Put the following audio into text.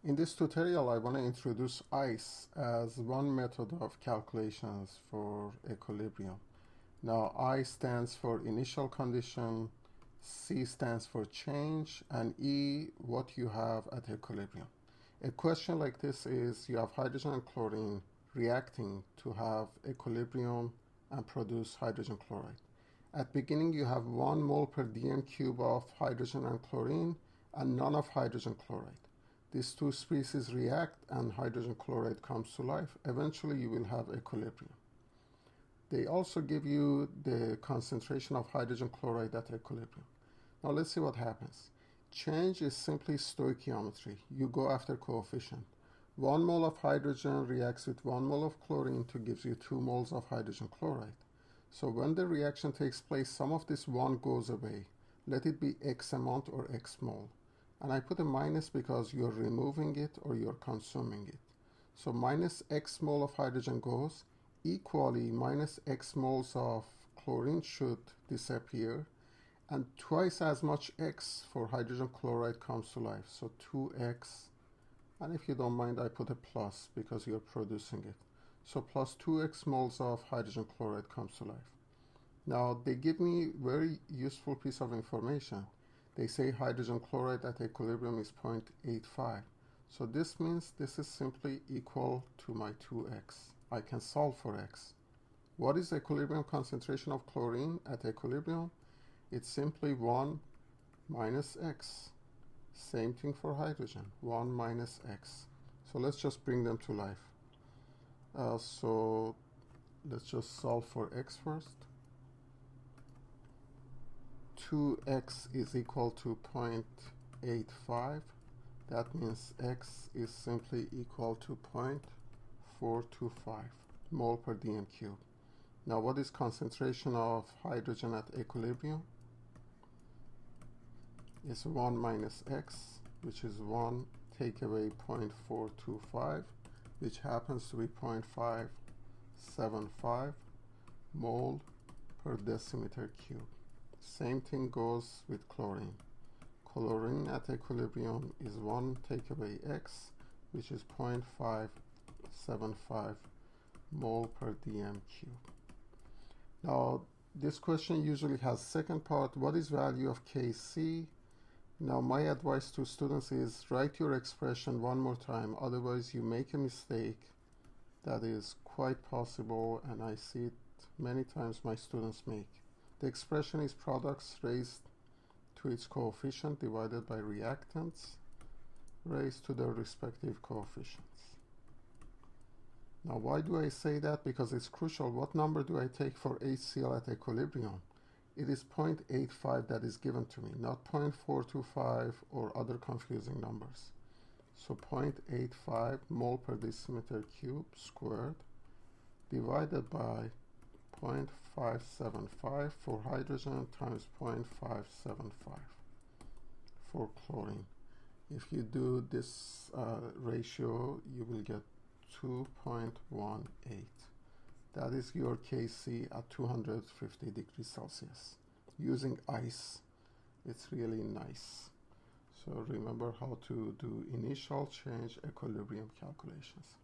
In this tutorial, I want to introduce ICE as one method of calculations for equilibrium. Now, I stands for initial condition, C stands for change, and E, what you have at equilibrium. A question like this is, you have hydrogen and chlorine reacting to have equilibrium and produce hydrogen chloride. At beginning, you have 1 mole per dm cube of hydrogen and chlorine and none of hydrogen chloride. These two species react and hydrogen chloride comes to life. Eventually, you will have equilibrium. They also give you the concentration of hydrogen chloride at equilibrium. Now let's see what happens. Change is simply stoichiometry. You go after coefficient. 1 mole of hydrogen reacts with 1 mole of chlorine to gives you 2 moles of hydrogen chloride. So when the reaction takes place, some of this 1 goes away. Let it be X amount or X mole. And I put a minus because you're removing it or you're consuming it. So minus X mole of hydrogen goes. Equally, minus X moles of chlorine should disappear. And twice as much X for hydrogen chloride comes to life. So 2X. And if you don't mind, I put a plus because you're producing it. So plus 2X moles of hydrogen chloride comes to life. Now, they give me very useful piece of information. They say hydrogen chloride at equilibrium is 0.85. So this means this is simply equal to my 2x. I can solve for x. What is equilibrium concentration of chlorine at equilibrium? It's simply 1 minus x. Same thing for hydrogen, 1 minus x. So let's just bring them to life. So let's just solve for x first. 2x is equal to 0.85. That means x is simply equal to 0.425 mole per dm cube. Now what is concentration of hydrogen at equilibrium? It's 1 minus x, which is 1 take away 0.425, which happens to be 0.575 mole per decimeter cube. Same thing goes with chlorine. Chlorine at equilibrium is 1 take away x, which is 0.575 mole per dm cube. Now, this question usually has second part, what is value of Kc? Now, my advice to students is write your expression one more time, otherwise you make a mistake. That is quite possible, and I see it many times my students make. The expression is products raised to its coefficient divided by reactants raised to their respective coefficients. Now, why do I say that? Because it's crucial. What number do I take for HCl at equilibrium? It is 0.85 that is given to me, not 0.425 or other confusing numbers. So 0.85 mole per decimeter cube squared divided by 0.575 for hydrogen times 0.575 for chlorine. If you do this ratio, you will get 2.18. That is your Kc at 250 degrees Celsius. Using ICE, it's really nice. So remember how to do initial change equilibrium calculations.